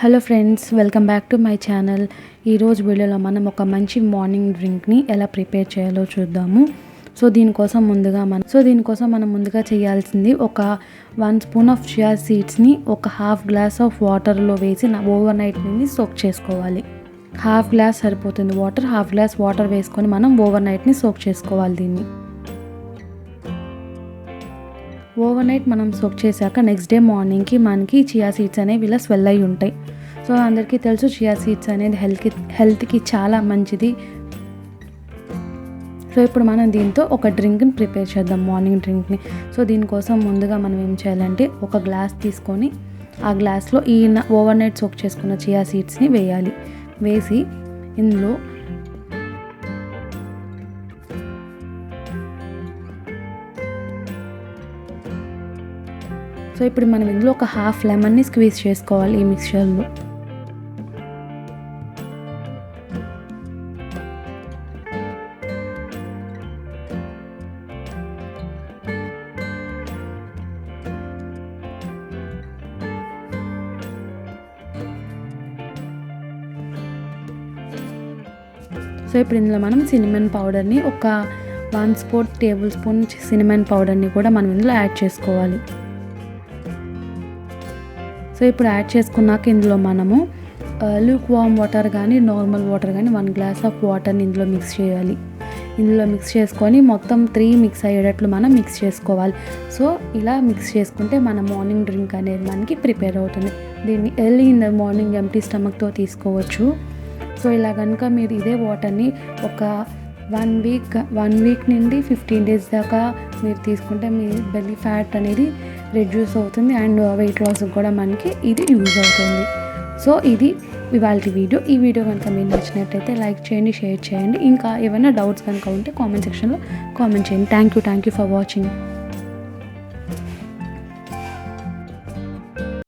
Hello friends, welcome back to my channel. ఈరోజు వీడియోలో మనం ఒక మంచి మార్నింగ్ డ్రింక్ని ఎలా ప్రిపేర్ చేయాలో చూద్దాము. సో దీనికోసం మనం ముందుగా చేయాల్సింది ఒక 1 స్పూన్ ఆఫ్ చియా సీడ్స్ని ఒక హాఫ్ గ్లాస్ ఆఫ్ వాటర్లో వేసి ఓవర్ నైట్ ని సోక్ చేసుకోవాలి. హాఫ్ గ్లాస్ సరిపోతుంది వాటర్. హాఫ్ గ్లాస్ వాటర్ వేసుకొని మనం ఓవర్ నైట్ని సోక్ చేసుకోవాలి. దీన్ని ఓవర్ నైట్ మనం సోక్ చేశాక నెక్స్ట్ డే మార్నింగ్కి మనకి చియా సీడ్స్ అనేవి ఇలా స్వెల్ అయి ఉంటాయి. సో అందరికీ తెలుసు చియా సీడ్స్ అనేది హెల్త్కి చాలా మంచిది. సో ఇప్పుడు మనం దీంతో ఒక డ్రింక్ని ప్రిపేర్ చేద్దాం, మార్నింగ్ డ్రింక్ని. సో దీనికోసం ముందుగా మనం ఏం చేయాలంటే ఒక గ్లాస్ తీసుకొని ఆ గ్లాస్లో ఈ ఓవర్ నైట్ సోక్ చేసుకున్న చియా సీడ్స్ని వేయాలి. వేసి ఇందులో సో ఇప్పుడు మనం ఇందులో ఒక హాఫ్ లెమన్ని స్క్వీజ్ చేసుకోవాలి ఈ మిక్చర్లో. సో ఇప్పుడు ఇందులో మనం సినిమన్ పౌడర్ని ఒక 1 టేబుల్ స్పూన్ సినిమన్ పౌడర్ని కూడా మనం ఇందులో యాడ్ చేసుకోవాలి. సో ఇప్పుడు యాడ్ చేసుకున్నాక ఇందులో మనము లూక్ వామ్ వాటర్ కానీ నార్మల్ వాటర్ కానీ 1 గ్లాస్ ఆఫ్ వాటర్ని ఇందులో మిక్స్ చేయాలి. ఇందులో మిక్స్ చేసుకొని మొత్తం 3 మిక్స్ అయ్యేటట్లు మనం మిక్స్ చేసుకోవాలి. సో ఇలా మిక్స్ చేసుకుంటే మన మార్నింగ్ డ్రింక్ అనేది మనకి ప్రిపేర్ అవుతుంది. దీన్ని early in the morning empty స్టమక్తో తీసుకోవచ్చు. సో ఇలా కనుక మీరు ఇదే వాటర్ని ఒక 1 వీక్ నుండి 15 డేస్ దాకా మీరు తీసుకుంటే మీ బెల్లీ ఫ్యాట్ అనేది రెడ్యూస్ అవుతుంది అండ్ వెయిట్ లాస్ కూడా మనకి ఇది యూజ్ అవుతుంది. సో ఇది ఇవాళ వీడియో. ఈ వీడియో కనుక మీకు నచ్చినట్టయితే లైక్ చేయండి, షేర్ చేయండి. ఇంకా ఏమైనా డౌట్స్ కనుక ఉంటే కామెంట్ సెక్షన్లో కామెంట్ చేయండి. Thank you for watching.